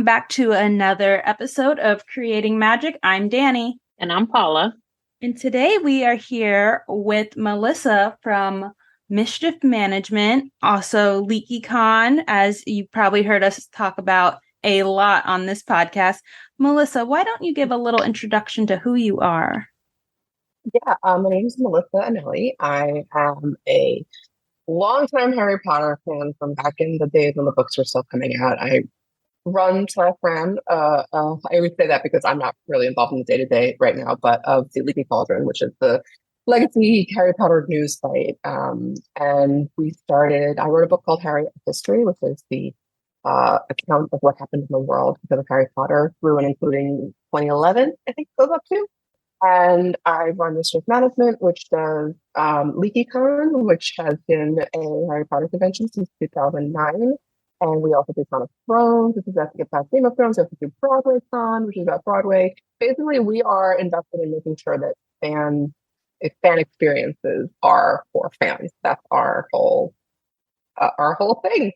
Welcome back to another episode of Creating Magic. I'm Dani. And I'm Paula. And today we are here with Melissa from Mischief Management, also Leakycon, as you probably heard us talk about a lot on this podcast. Melissa, why don't you give a little introduction to who you are? Yeah, my name is Melissa Anelli. I am a longtime Harry Potter fan from back in the days when the books were still coming out. I ran. I always say that because I'm not really involved in the day-to-day right now, but of the Leaky Cauldron, which is the legacy Harry Potter news site. And I wrote a book called Harry History, which is the account of what happened in the world because of Harry Potter through and including 2011, I think it goes up to. And I run Mischief Management, which does Leakycon, which has been a Harry Potter convention since 2009. And we also do Ton of Thrones, which is about Game of Thrones. We also do BroadwayCon, which is about Broadway. Basically, we are invested in making sure that fan experiences are for fans. That's our whole thing.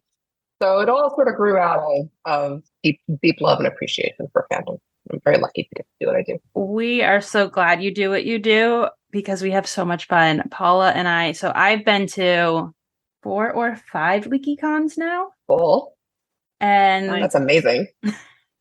So it all sort of grew out of deep love and appreciation for fandom. I'm very lucky to get to do what I do. We are so glad you do what you do because we have so much fun. Paula and I. So I've been to 4 or 5 Leakycons now. Cool. And that's amazing.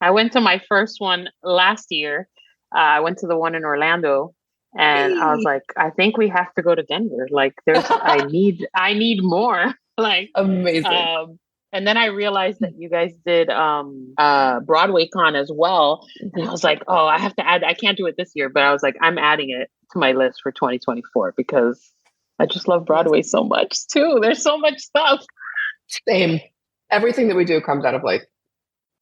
I went to my first one last year. I went to the one in Orlando, and I was like, I think we have to go to Denver. Like, I need more. Like, amazing. And then I realized that you guys did BroadwayCon as well. And I was like, oh, I have to add. I can't do it this year, but I was like, I'm adding it to my list for 2024 because I just love Broadway so much too. There's so much stuff. Same. Everything that we do comes out of like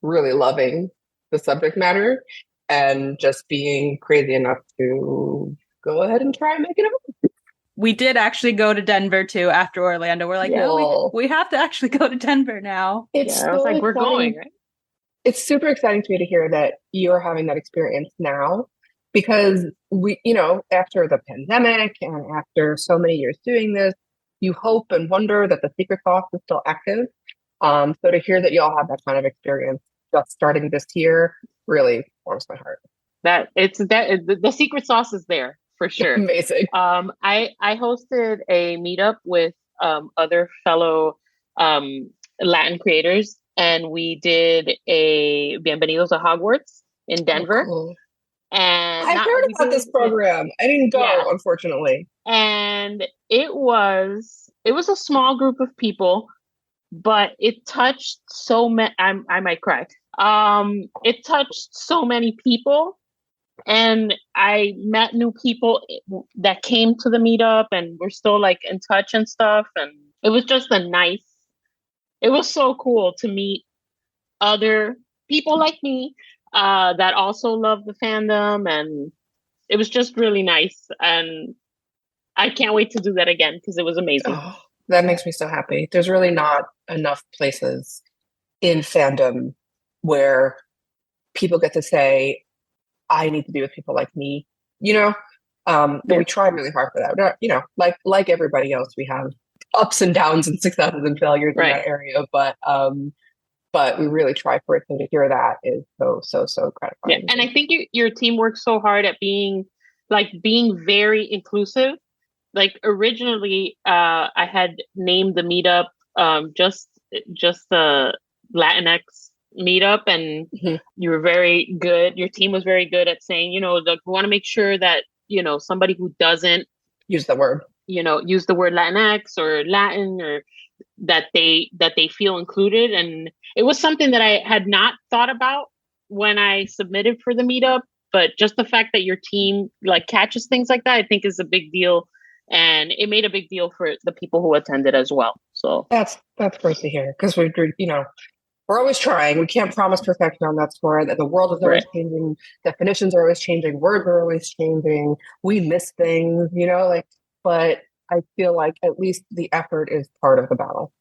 really loving the subject matter and just being crazy enough to go ahead and try and make it up. We did actually go to Denver too after Orlando. We're like, no, we have to actually go to Denver now. I was like, we're going, right? It's super exciting to me to hear that you're having that experience now because we, after the pandemic and after so many years doing this, you hope and wonder that the secret sauce is still active. So to hear that y'all have that kind of experience just starting this year really warms my heart. The secret sauce is there. For sure. Amazing. I hosted a meetup with other fellow Latin creators, and we did a Bienvenidos a Hogwarts in Denver. Oh, cool. And I heard about this program. I didn't go, unfortunately. And it was a small group of people, but it touched so many. I might cry. It touched so many people. And I met new people that came to the meetup and we're still like in touch and stuff. And it was just it was so cool to meet other people like me that also love the fandom. And it was just really nice. And I can't wait to do that again because it was amazing. Oh, that makes me so happy. There's really not enough places in fandom where people get to say, I need to be with people like me, and we try really hard for that. Like everybody else, we have ups and downs and successes and failures in that area, but we really try for it. So to hear that is so gratifying. Yeah. And I think your team works so hard at being very inclusive. Like originally, I had named the meetup just the Latinx meetup, and you were very good. Your team was very good at saying, we want to make sure that, somebody who doesn't use the word Latinx or Latin or that they feel included. And it was something that I had not thought about when I submitted for the meetup, but just the fact that your team like catches things like that, I think is a big deal. And it made a big deal for the people who attended as well. So that's great to hear because we're always trying. We can't promise perfection on that score. The world is always changing. Definitions are always changing. Words are always changing. We miss things, but I feel like at least the effort is part of the battle.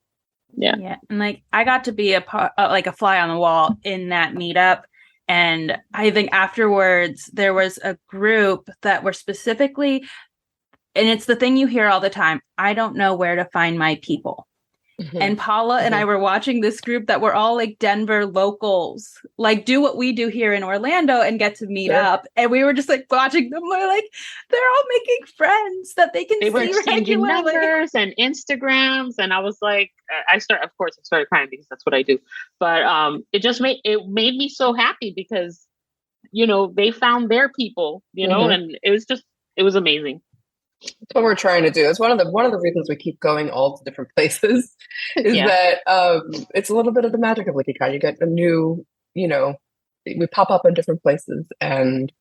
Yeah. And I got to be a fly on the wall in that meetup. And I think afterwards there was a group that were specifically, and it's the thing you hear all the time, I don't know where to find my people. And Paula and I were watching this group that were all like Denver locals, like do what we do here in Orlando and get to meet up. And we were just like watching them. We're like, they're all making friends that they can They were see exchanging regularly. numbers and Instagrams, and I was like, I started crying because that's what I do. But it made me so happy because, you know, they found their people, you know, and it was amazing. That's what we're trying to do. It's one of the reasons we keep going all to different places is that it's a little bit of the magic of Leakycon. You get a new, you know, we pop up in different places and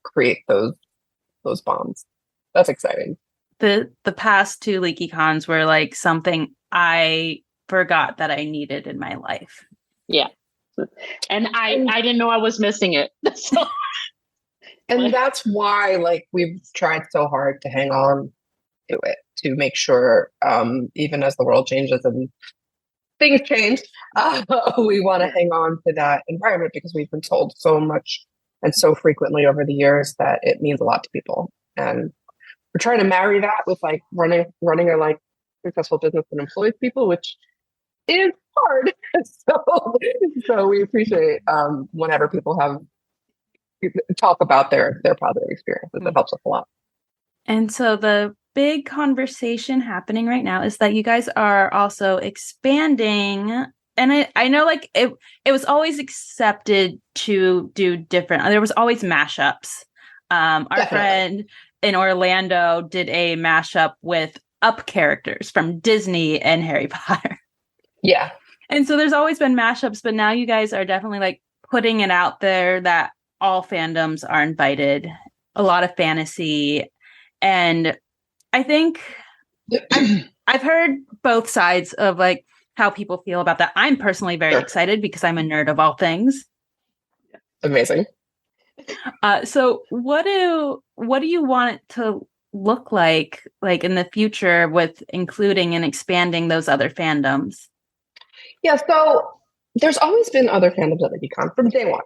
create those bonds. That's exciting. The past two Leakycons were like something I forgot that I needed in my life. Yeah. And I didn't know I was missing it. So. And that's why, like, we've tried so hard to hang on to it, to make sure, even as the world changes and things change, we want to hang on to that environment because we've been told so much and so frequently over the years that it means a lot to people. And we're trying to marry that with like running a like successful business that employs people, which is hard. So we appreciate whenever people talk about their positive experiences. That helps us a lot. And so the big conversation happening right now is that you guys are also expanding. And I know like it was always accepted to do different. There was always mashups. Our friend in Orlando did a mashup with Up characters from Disney and Harry Potter. Yeah. And so there's always been mashups, but now you guys are definitely like putting it out there that all fandoms are invited, a lot of fantasy. And I think I've heard both sides of like how people feel about that. I'm personally very excited because I'm a nerd of all things. Amazing. So what do you want it to look like in the future with including and expanding those other fandoms? Yeah, so there's always been other fandoms at Leakycon from day one.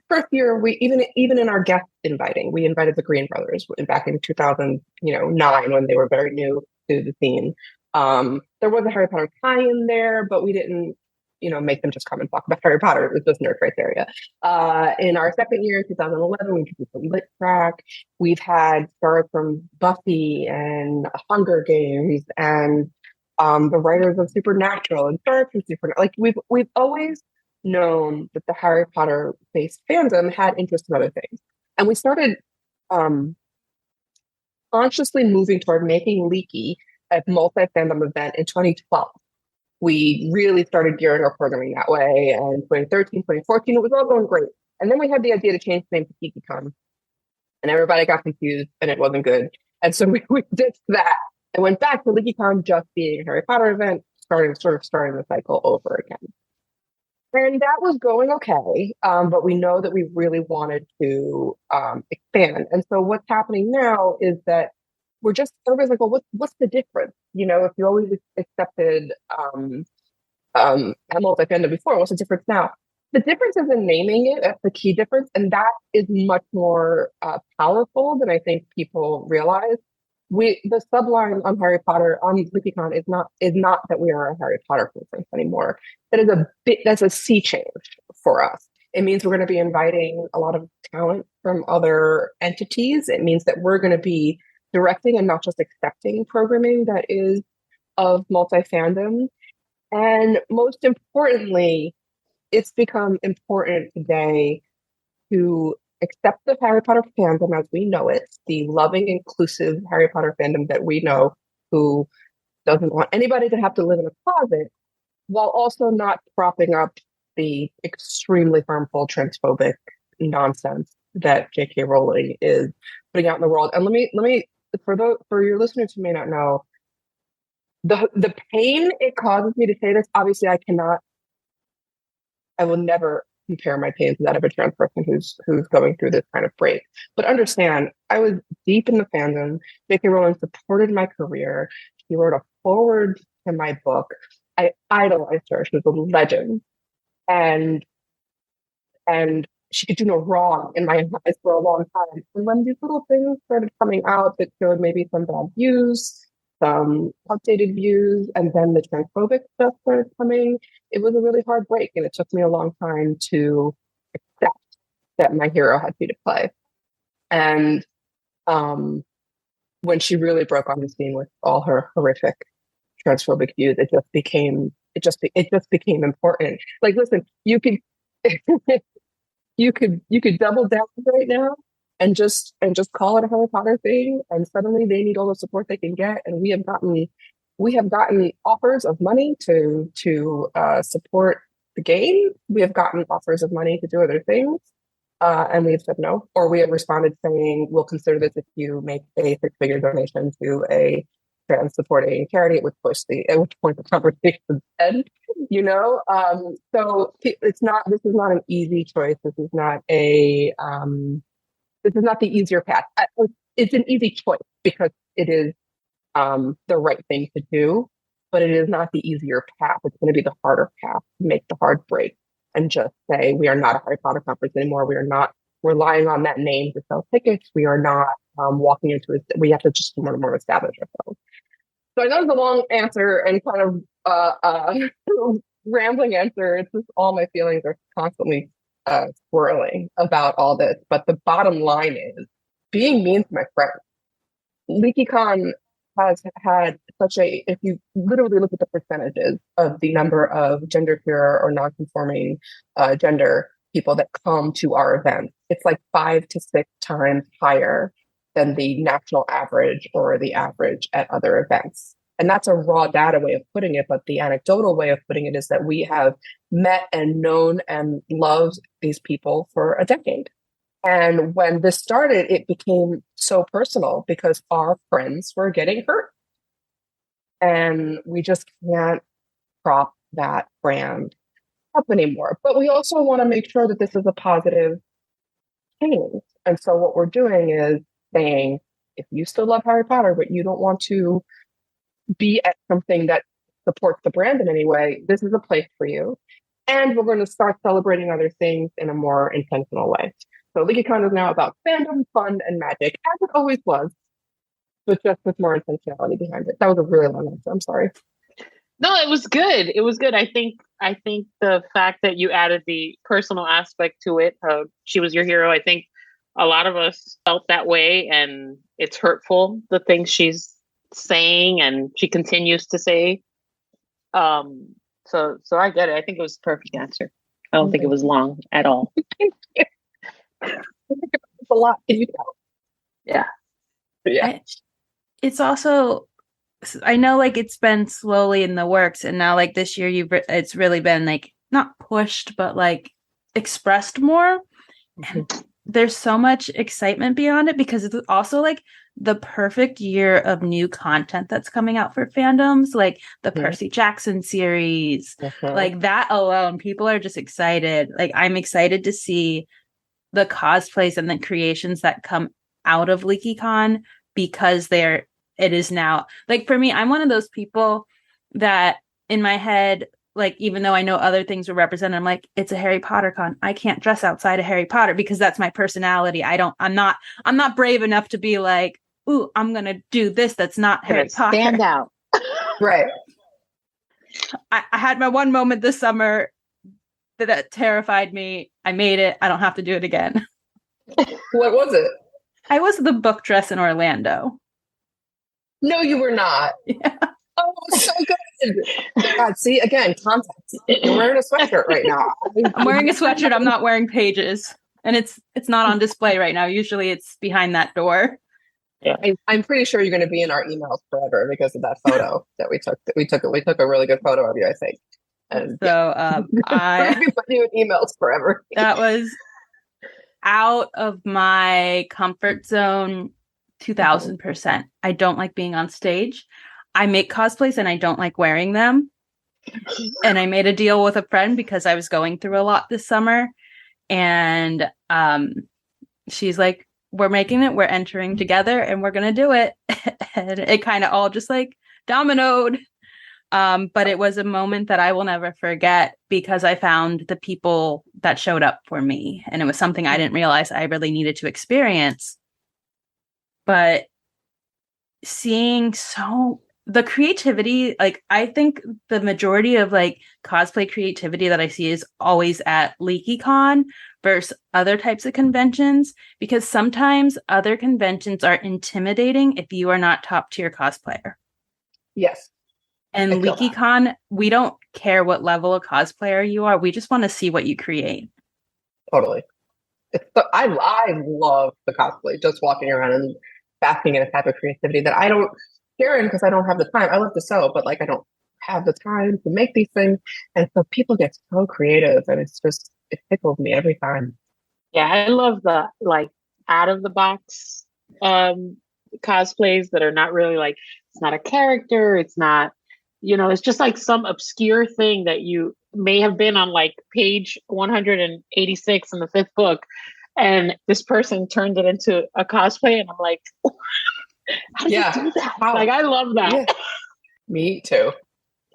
First year, we even in our guest inviting, we invited the Green Brothers back in 2009 when they were very new to the scene. There was a Harry Potter tie-in there, but we didn't, make them just come and talk about Harry Potter. It was just nerd criteria. In our second year, 2011, we did some lit track. We've had stars from Buffy and Hunger Games and the writers of Supernatural and stars from Supernatural. Like we've always known that the Harry Potter based fandom had interest in other things. And we started consciously moving toward making Leaky a multi-fandom event in 2012. We really started gearing our programming that way. And 2013, 2014, it was all going great. And then we had the idea to change the name to Leakycon. And everybody got confused and it wasn't good. And so we ditched that and went back to Leakycon just being a Harry Potter event, starting the cycle over again. And that was going okay, but we know that we really wanted to expand. And so what's happening now is that everybody's like, well, what's the difference? If you always accepted multi-fandom before, what's the difference now? The difference is in naming it. That's the key difference. And that is much more powerful than I think people realize. The subline on Harry Potter on Leakycon is not that we are a Harry Potter conference anymore. That's a sea change for us. It means we're going to be inviting a lot of talent from other entities. It means that we're going to be directing and not just accepting programming that is of multi-fandom. And most importantly, it's become important today to accept the Harry Potter fandom as we know it, the loving, inclusive Harry Potter fandom that we know, who doesn't want anybody to have to live in a closet, while also not propping up the extremely harmful transphobic nonsense that J.K. Rowling is putting out in the world. And let me for your listeners who may not know, the pain it causes me to say this. Obviously, I will never compare my pain to that of a trans person who's going through this kind of break. But understand, I was deep in the fandom. J.K. Rowling supported my career. She wrote a foreword to my book. I idolized her. She was a legend. And she could do no wrong in my eyes for a long time. And when these little things started coming out that showed maybe some bad views, some updated views, and then the transphobic stuff started coming. It was a really hard break, and it took me a long time to accept that my hero had to be to play. And when she really broke on the scene with all her horrific transphobic views, it just became important. Like, listen, you could you could double down right now and just call it a Harry Potter thing, and suddenly they need all the support they can get. And we have gotten offers of money to support the game. We have gotten offers of money to do other things, and we have said no, or we have responded saying we'll consider this if you make a six-figure donation to a trans supporting charity, at which point the conversation ends. So it's not. This is not an easy choice. This is not a. This is not the easier path. It's an easy choice because it is the right thing to do, but it is not the easier path. It's going to be the harder path to make the hard break and just say we are not a Harry Potter conference anymore. We are not relying on that name to sell tickets. We are not walking into it. We have to just more establish ourselves. So I know it's a long answer and kind of rambling answer. It's just all my feelings are constantly swirling about all this. But the bottom line is being mean to my friends. Leakycon has had if you literally look at the percentages of the number of gender queer or non-conforming gender people that come to our events, it's like 5 to 6 times higher than the national average or the average at other events. And that's a raw data way of putting it. But the anecdotal way of putting it is that we have met and known and loved these people for a decade. And when this started, it became so personal because our friends were getting hurt. And we just can't prop that brand up anymore. But we also want to make sure that this is a positive change. And so what we're doing is saying, if you still love Harry Potter, but you don't want to be at something that supports the brand in any way, this is a place for you. And we're going to start celebrating other things in a more intentional way. So Leakycon is now about fandom, fun, and magic, as it always was, but just with more intentionality behind it. That was a really long answer. I'm sorry. No, it was good. It was good. I think the fact that you added the personal aspect to it, she was your hero. I think a lot of us felt that way, and it's hurtful, the things she's saying and she continues to say. So I get it. I think it was the perfect answer. I don't think it was long at all. It's a lot. Can you tell? Yeah. It's also, I know like it's been slowly in the works, and now like this year it's really been like not pushed, but like expressed more. And there's so much excitement beyond it because it's also like the perfect year of new content that's coming out for fandoms, like the Percy Jackson series, like that alone. People are just excited. Like I'm excited to see the cosplays and the creations that come out of Leakycon because it is now, like for me, I'm one of those people that in my head, like even though I know other things are represented, I'm like, it's a Harry Potter con. I can't dress outside of Harry Potter because that's my personality. I'm not brave enough to be like, ooh, I'm gonna do this that's not Harry Potter. Stand out. Right. I had my one moment this summer that terrified me. I made it. I don't have to do it again. What was it? I was the book dress in Orlando. No, you were not. Yeah. Oh, so good. God, see, again, context. You're wearing a sweatshirt right now. I'm wearing a sweatshirt. I'm not wearing pages. And it's not on display right now. Usually it's behind that door. Yeah. I'm pretty sure you're going to be in our emails forever because of that photo that we took. We took a really good photo of you, I think. And so I put you in emails forever. That was out of my comfort zone 2000%. I don't like being on stage. I make cosplays and I don't like wearing them. And I made a deal with a friend because I was going through a lot this summer. And she's like, we're making it, we're entering together, and we're going to do it. And it kind of all just like dominoed. But it was a moment that I will never forget because I found the people that showed up for me. And it was something I didn't realize I really needed to experience. But seeing so the creativity, like I think the majority of like cosplay creativity that I see is always at Leakycon versus other types of conventions, because sometimes other conventions are intimidating if you are not top tier cosplayer. Yes. And Leakycon, we don't care what level of cosplayer you are. We just want to see what you create. Totally. I love the cosplay, just walking around and basking in a type of creativity that I don't share in because I don't have the time. I love to sew, but like I don't have the time to make these things. And so people get so creative, and it tickles me every time. Yeah, I love the like out of the box cosplays that are not really like, it's not a character, it's not, it's just like some obscure thing that you may have been on like page 186 in the fifth book, and this person turned it into a cosplay, and I'm like, how did you do that? Wow. Like, I love that. Yeah. Me too.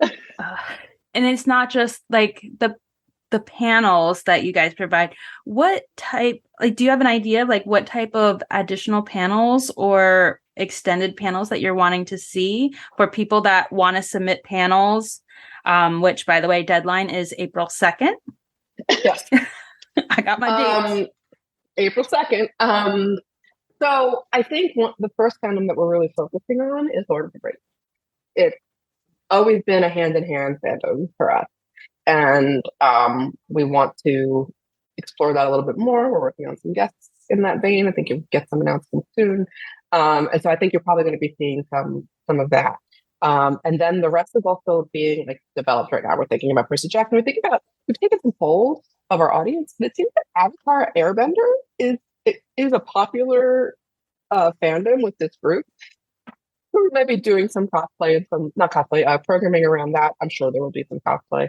And it's not just like the panels that you guys provide. What type, like, do you have an idea of like what type of additional panels or extended panels that you're wanting to see for people that want to submit panels? Which, by the way, deadline is April 2nd. Yes. I got my dates. April 2nd. So I think the first fandom that we're really focusing on is Lord of the Rings. It's always been a hand-in-hand fandom for us. And we want to explore that a little bit more. We're working on some guests in that vein. I think you'll get some announcements soon. And so I think you're probably going to be seeing some of that. And then the rest is also being like developed right now. We're thinking about Percy Jackson. We've taken some polls of our audience, and it seems that Avatar Airbender is a popular fandom with this group. We might be doing some cosplay and some not cosplay programming around that. I'm sure there will be some cosplay.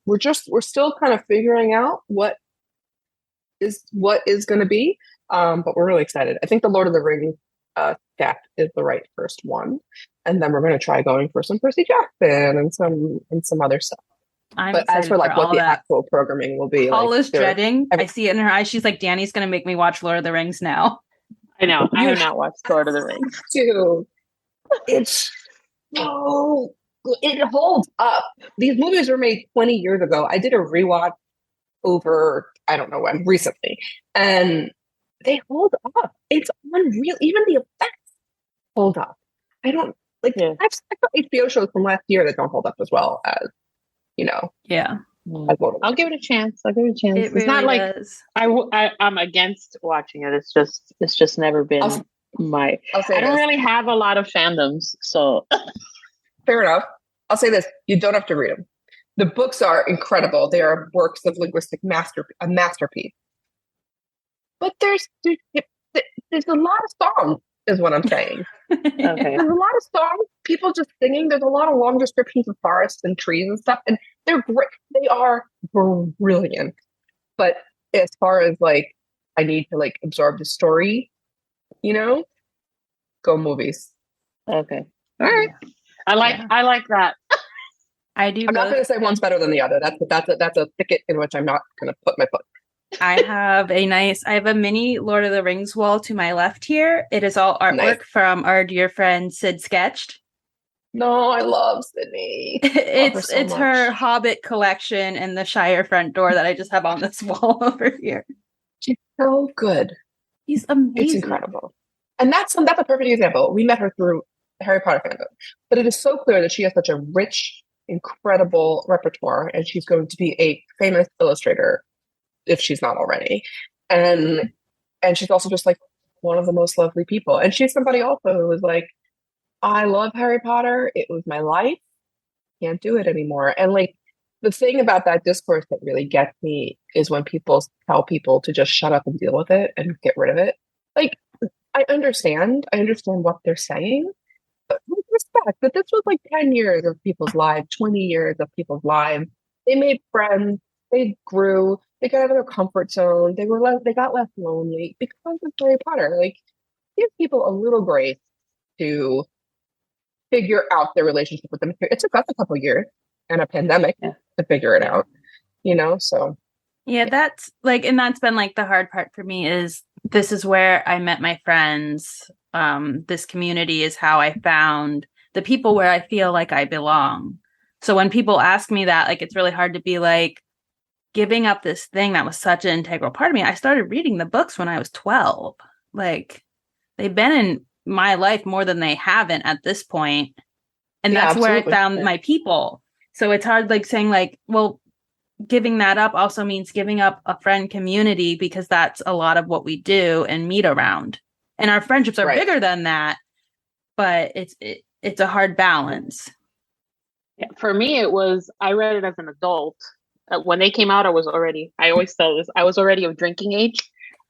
We're still kind of figuring out what is going to be, but we're really excited. I think the Lord of the Rings staff is the right first one, and then we're going to try going for some Percy Jackson and some other stuff. But as for like what the actual programming will be, Paula's dreading. I see it in her eyes. She's like, Danny's going to make me watch Lord of the Rings now. I know. I have not watched Lord of the Rings. Dude. It holds up. These movies were made 20 years ago. I did a rewatch over, I don't know when, recently, and they hold up. It's unreal. Even the effects hold up. I don't like. Yeah. I've got HBO shows from last year that don't hold up as well as, Yeah. I'll give it a chance. It's really not like I'm against watching it. It's just never been I don't really have a lot of fandoms, so fair enough. I'll say this: you don't have to read them. The books are incredible; they are works of linguistic masterpiece. But there's a lot of songs, is what I'm saying. Okay. There's a lot of songs, people just singing. There's a lot of long descriptions of forests and trees and stuff, and they're great. They are brilliant. But as far as like, I need to like absorb the story. Go movies. Okay. All right. I like that. I do. I'm not going to say one's better than the other. That's a thicket in which I'm not going to put my foot. I have a mini Lord of the Rings wall to my left here. It is all artwork from our dear friend Sid Sketched. No, I love Sydney. It's her Hobbit collection and the Shire front door that I just have on this wall over here. She's so good. He's amazing. It's incredible. And that's a perfect example. We met her through the Harry Potter fandom. But it is so clear that she has such a rich, incredible repertoire, and she's going to be a famous illustrator if she's not already. And she's also just like one of the most lovely people. And she's somebody also who was like, I love Harry Potter. It was my life. Can't do it anymore. And like the thing about that discourse that really gets me is when people tell people to just shut up and deal with it and get rid of it. Like, I understand what they're saying, but with respect that this was like 10 years of people's lives, 20 years of people's lives. They made friends, they grew, they got out of their comfort zone, they got less lonely because of Harry Potter. Like, give people a little grace to figure out their relationship with them. It took us a couple years and a pandemic to figure it out, so. Yeah, that's like, and that's been like the hard part for me is this is where I met my friends. This community is how I found the people where I feel like I belong. So when people ask me that, like, it's really hard to be like giving up this thing that was such an integral part of me. I started reading the books when I was 12. Like, they've been in my life more than they haven't at this point. And Yeah, that's where I absolutely. found my people. So it's hard, like, saying like, well, giving that up also means giving up a friend community, because that's a lot of what we do and meet around. And our friendships are Right. bigger than that, but it's a hard balance. Yeah, for me, I read it as an adult. When they came out, I always tell this, I was already of drinking age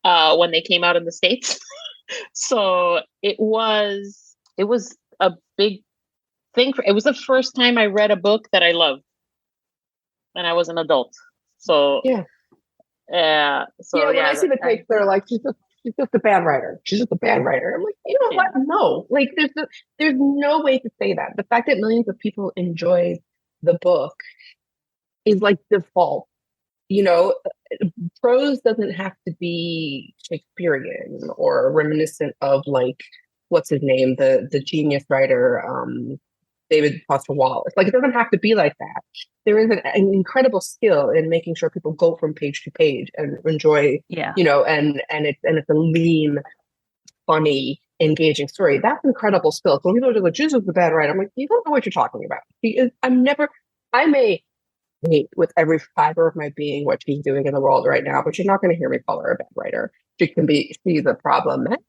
when they came out in the States. So it was a big thing. It was the first time I read a book that I loved, and I was an adult. So yeah. When I see the takes, they're like, she's just a bad writer. She's just a bad writer. I'm like, you know what? No, like there's no way to say that. The fact that millions of people enjoy the book is like default. You know, prose doesn't have to be Shakespearean or reminiscent of, like, what's his name, the genius writer, David Foster Wallace. Like, it doesn't have to be like that. There is an incredible skill in making sure people go from page to page and enjoy, you know, and it's a lean, funny, engaging story. That's incredible skill. So when people are like, Jesus is a bad writer, I'm like, you don't know what you're talking about. I may hate with every fiber of my being what she's doing in the world right now, but you're not going to hear me call her a bad writer. She's a problematic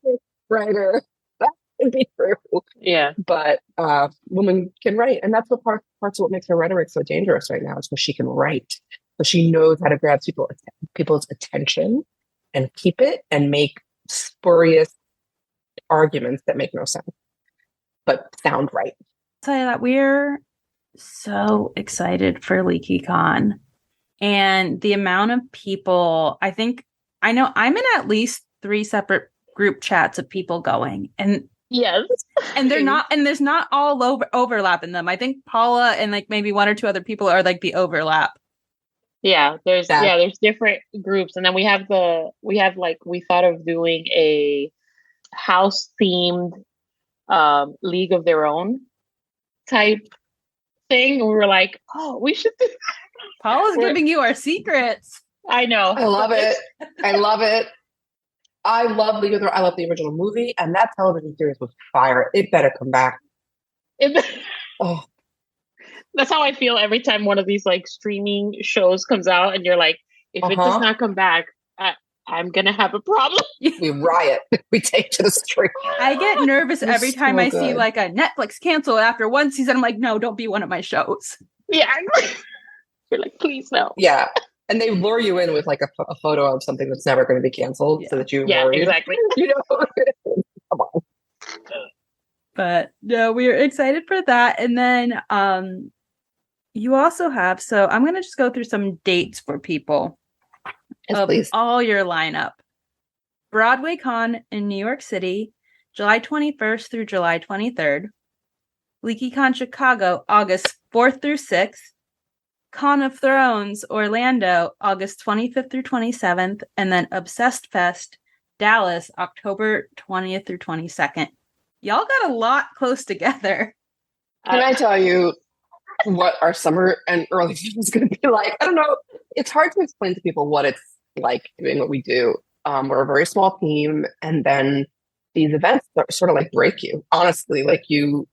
writer. That can be true. Yeah. But woman can write. And that's what parts of what makes her rhetoric so dangerous right now, is because she can write. So she knows how to grab people's attention and keep it and make spurious arguments that make no sense, but sound right. I'll tell you that we're so excited for Leakycon, and the amount of people, I know I'm in at least 3 separate group chats of people going, and yes, and there's not all overlap in them. I think Paula and like maybe 1 or 2 other people are like the overlap. Yeah, there's different groups, and then we thought of doing a house themed League of Their Own type thing. We were like, oh, we should do that. Paula's giving you our secrets. I know. I love it. I love it. I love League of Their Own. I love the original movie, and that television series was fire. It better come back. Oh. That's how I feel every time one of these like streaming shows comes out, and you're like, if it does not come back, I'm gonna have a problem. We riot. We take to the street. I get nervous every time I see like a Netflix cancel after 1 season. I'm like, no, don't be one of my shows. Yeah. You're like, please no. Yeah. And they lure you in with like a photo of something that's never going to be canceled, so that you worry. Exactly. You know, come on. But no, we are excited for that. And then you also have, so I'm going to just go through some dates for people. Yes, please. All your lineup. BroadwayCon in New York City, July 21st through July 23rd. Leakycon Chicago, August 4th through 6th. Con of Thrones, Orlando, August 25th through 27th. And then Obsessed Fest, Dallas, October 20th through 22nd. Y'all got a lot close together. Can I tell you what our summer and early season is going to be like? I don't know. It's hard to explain to people what it's like doing what we do. We're a very small team, and then these events sort of like break you. Honestly, like you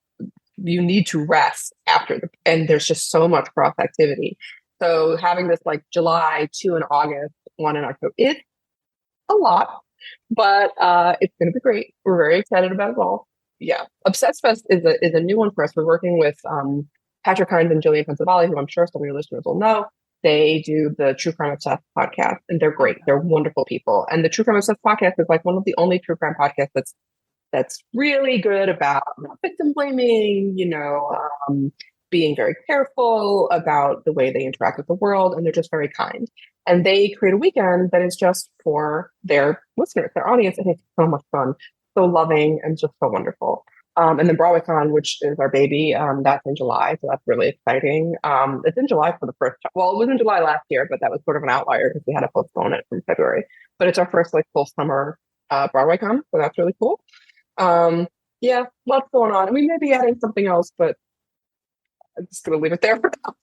need to rest after and there's just so much cross activity. So having this like July, 2 in August, 1 in October, it's a lot, but it's going to be great. We're very excited about it all. Yeah. Obsessed Fest is a new one for us. We're working with Patrick Hines and Jillian Pensavali, who I'm sure some of your listeners will know. They do the True Crime Obsessed podcast, and they're great. They're wonderful people. And the True Crime Obsessed podcast is like one of the only true crime podcasts that's really good about not victim blaming, being very careful about the way they interact with the world, and they're just very kind. And they create a weekend that is just for their listeners, their audience, and it's so much fun, so loving, and just so wonderful. And then BroadwayCon, which is our baby, that's in July, so that's really exciting. It's in July for the first time. Well, it was in July last year, but that was sort of an outlier because we had to postpone it from February. But it's our first like full summer BroadwayCon, so that's really cool. Yeah, lots going on. We may be adding something else, but I'm just going to leave it there for now.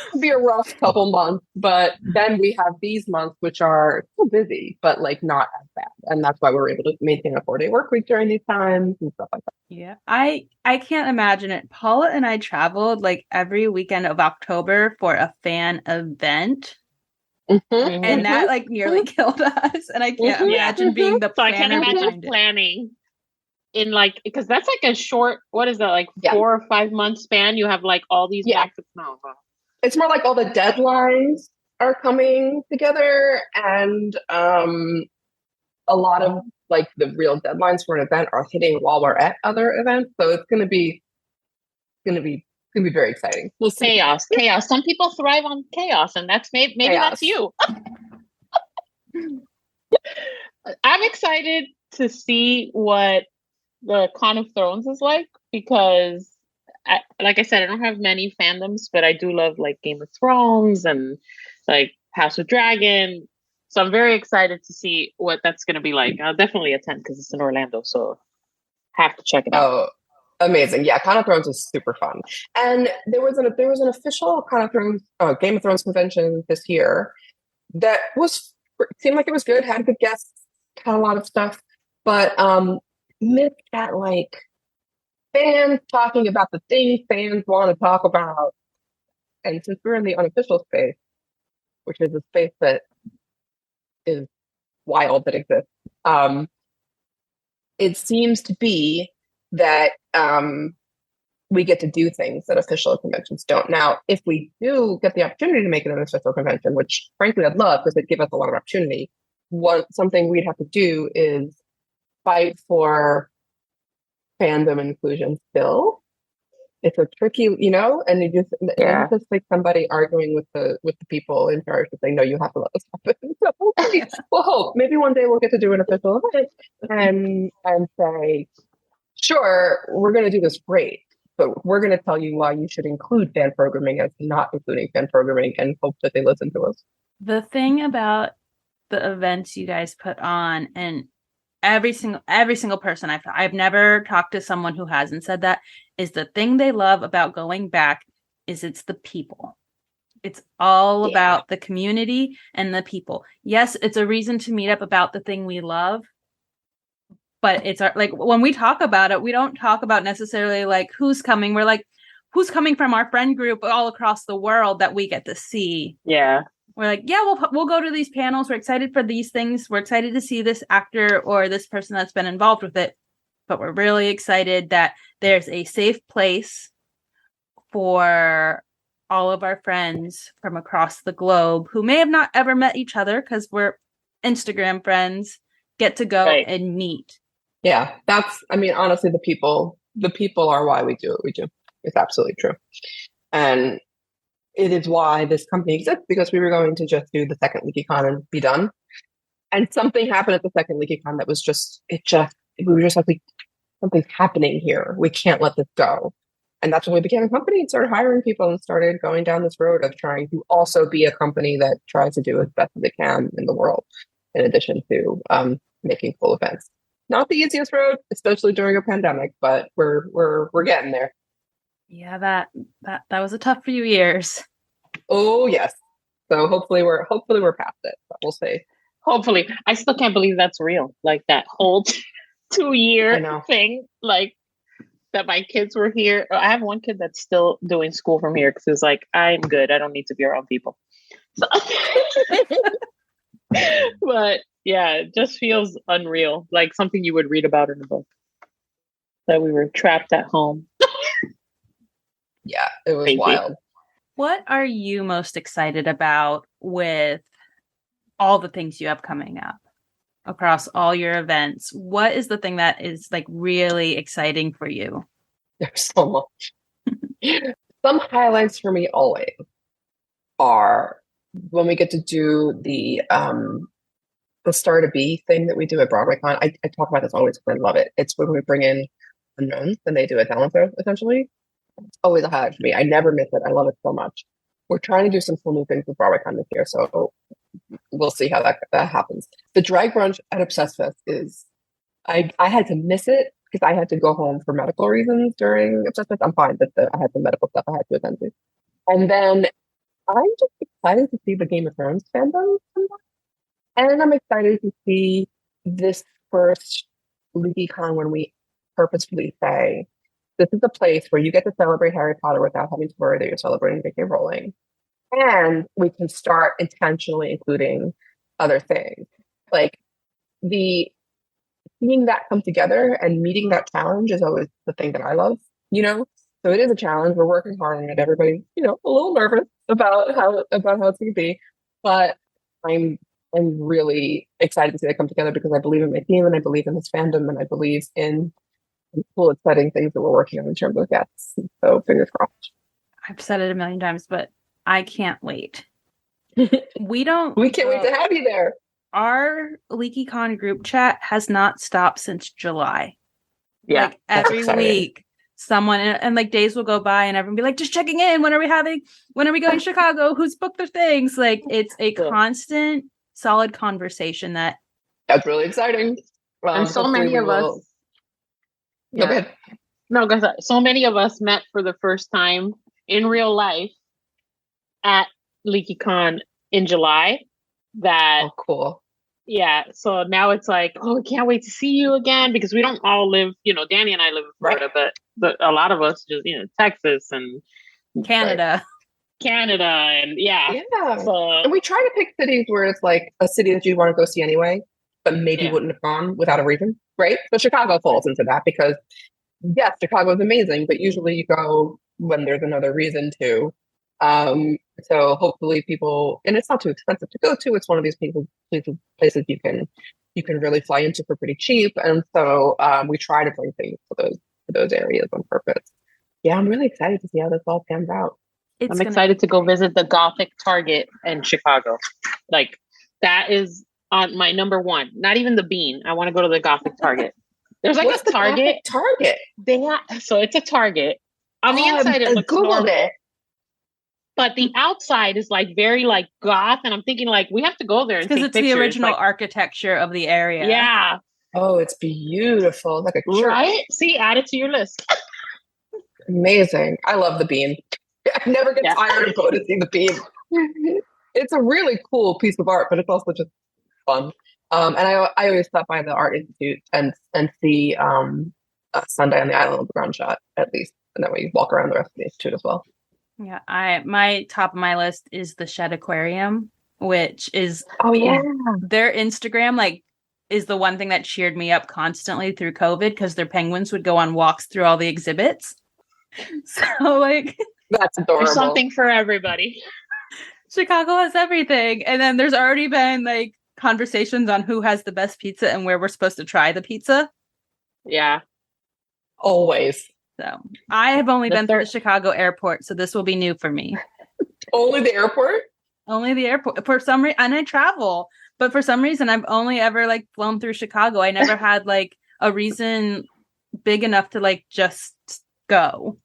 It'll be a rough couple months, but then we have these months, which are still busy, but like not as bad. And that's why we're able to maintain a 4-day work week during these times and stuff like that. Yeah, I can't imagine it. Paula and I traveled like every weekend of October for a fan event, Mm-hmm, and that like nearly killed us. And I can't imagine being the So I can't planner imagine behind it. planning in like, because that's like a short, what is that, like 4 or 5 month span? You have like all these back to It's more like all the deadlines are coming together, and a lot of like the real deadlines for an event are hitting while we're at other events. So it's going to be very exciting. We'll see. Chaos. Some people thrive on chaos, and that's maybe that's you. I'm excited to see what the Con of Thrones is like, because like I said, I don't have many fandoms, but I do love like Game of Thrones and like House of Dragon. So I'm very excited to see what that's going to be like. I'll definitely attend because it's in Orlando, so have to check it out. Oh, amazing! Yeah, Con of Thrones is super fun, and there was an official Con of Thrones Game of Thrones convention this year that seemed like it was good, had good guests, had a lot of stuff, but missed that like fans talking about the things fans want to talk about. And since we're in the unofficial space, which is a space that is wild that exists, it seems to be that we get to do things that official conventions don't. Now, if we do get the opportunity to make it an official convention, which frankly I'd love because it'd give us a lot of opportunity, something we'd have to do is fight for fandom inclusion still. It's a tricky, and it's just like somebody arguing with the people in charge to say, no, you have to let this happen. So we'll hope maybe one day we'll get to do an official event and say, sure, we're going to do this great, but we're going to tell you why you should include fan programming as not including fan programming, and hope that they listen to us. The thing about the events you guys put on, and every single person I've never talked to someone who hasn't said that, is the thing they love about going back is it's the people. It's all about the community and the people. Yes, it's a reason to meet up about the thing we love, but it's like when we talk about it, we don't talk about necessarily like who's coming. We're like, who's coming from our friend group all across the world that we get to see. Yeah. We're like, yeah, we'll go to these panels. We're excited for these things. We're excited to see this actor or this person that's been involved with it. But we're really excited that there's a safe place for all of our friends from across the globe who may have not ever met each other because we're Instagram friends, get to go and meet. Yeah, honestly, the people are why we do what we do. It's absolutely true. And it is why this company exists, because we were going to just do the second Leakycon and be done. And something happened at the second Leakycon that was we were just like, something's happening here. We can't let this go. And that's when we became a company and started hiring people and started going down this road of trying to also be a company that tries to do as best as it can in the world, in addition to making full events. Not the easiest road, especially during a pandemic, but we're getting there. Yeah, that was a tough few years. Oh yes. So hopefully we're past it, but we'll see. Hopefully. I still can't believe that's real. Like that whole 2-year thing, like that my kids were here. I have one kid that's still doing school from here because he's like, I'm good. I don't need to be around people. So but yeah, it just feels unreal. Like something you would read about in a book. That we were trapped at home. Yeah, it was wild. What are you most excited about with all the things you have coming up across all your events? What is the thing that is like really exciting for you? There's so much. Some highlights for me always are when we get to do the Star to Be thing that we do at BroadwayCon. I talk about this always because I love it. It's when we bring in unknowns and they do a talent show, essentially. It's always a highlight for me. I never miss it. I love it so much. We're trying to do some cool new things with BroadwayCon this year, so we'll see how that happens. The drag brunch at Obsessed Fest is I had to miss it because I had to go home for medical reasons during Obsessed. I'm fine, but I had some medical stuff I had to attend to. And then I'm just excited to see the Game of Thrones fandom come back. And I'm excited to see this first Leakycon when we purposefully say, this is a place where you get to celebrate Harry Potter without having to worry that you're celebrating J.K. Rowling. And we can start intentionally including other things. Like the seeing that come together and meeting that challenge is always the thing that I love, you know? So it is a challenge. We're working hard on it. Everybody's, you know, a little nervous about how it's going to be. But I'm really excited to see that come together because I believe in my team and I believe in this fandom and I believe in the cool, exciting things that we're working on in terms of guests. So fingers crossed. I've said it a million times, but I can't wait. We can't wait to have you there. Our Leakycon group chat has not stopped since July. Yeah. Like every week, someone and like days will go by and everyone be like, just checking in. When are we going to Chicago? Who's booked their things? Like it's a constant, solid conversation that's really exciting. And so many of us. Yeah. Go ahead. No, because so many of us met for the first time in real life at Leakycon in July. That cool. Yeah, so now it's like, oh, we can't wait to see you again because we don't all live, you know, Dani and I live in Florida, but a lot of us just, you know, Texas and Canada. And yeah. So, and we try to pick cities where it's like a city that you want to go see anyway, but maybe wouldn't have gone without a reason, right? So Chicago falls into that because yes, Chicago is amazing, but usually you go when there's another reason to. So hopefully people, and it's not too expensive to go to. It's one of these places you can really fly into for pretty cheap. And so we try to bring things to those areas on purpose. Yeah, I'm really excited to see how this all pans out. I'm excited to go visit the Gothic Target in Chicago. Like that is on my number one. Not even the Bean. I want to go to the Gothic Target. There's like a Target. So it's a Target. On the inside, it looks normal. But the outside is like very like goth, and I'm thinking like we have to go there and take pictures. Because it's the original architecture of the area. Yeah. Oh, it's beautiful, like a church. Right? See, add it to your list. Amazing. I love the Bean. I never get tired of going to see the Bean. It's a really cool piece of art, but it's also just fun. And I always stop by the Art Institute and see Sunday on the Island of the Ground Shot at least, and then we walk around the rest of the institute as well. Yeah, my top of my list is the Shed Aquarium, which is their Instagram like is the one thing that cheered me up constantly through COVID because their penguins would go on walks through all the exhibits. So like that's adorable. There's something for everybody. Chicago has everything, and then there's already been like conversations on who has the best pizza and where we're supposed to try the pizza. Yeah, always. So I have only been to the Chicago airport, so this will be new for me. Only the airport? Only the airport. For some reason, and I travel, but for some reason, I've only ever like flown through Chicago. I never had like a reason big enough to like just go.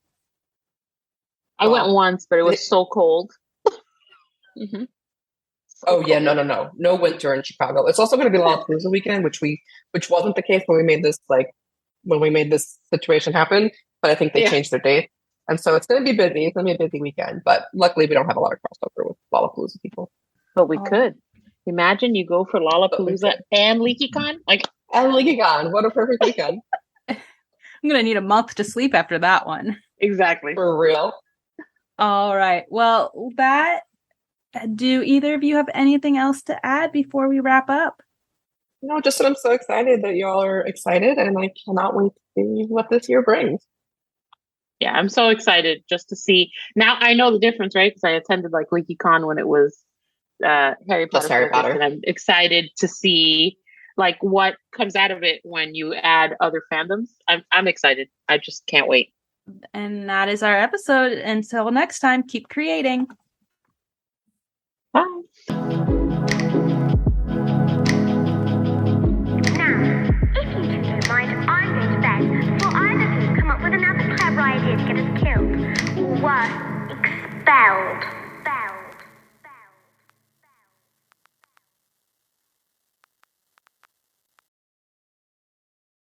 I went once, but it was so cold. Mm-hmm. Yeah, no winter in Chicago. It's also going to be Lollapalooza weekend, which wasn't the case when we made this situation happen. But I think they changed their date. And so it's going to be busy. It's going to be a busy weekend. But luckily, we don't have a lot of crossover with Lollapalooza people. But we could. Imagine you go for Lollapalooza and Leakycon. And Leakycon. What a perfect weekend. I'm going to need a month to sleep after that one. Exactly. For real. All right. Well, do either of you have anything else to add before we wrap up? No, just that I'm so excited that y'all are excited, and I cannot wait to see what this year brings. Yeah, I'm so excited just to see. Now I know the difference, right? Because I attended like Leakycon when it was Harry Potter. And I'm excited to see like what comes out of it when you add other fandoms. I'm excited. I just can't wait. And that is our episode. Until next time, keep creating. Bye.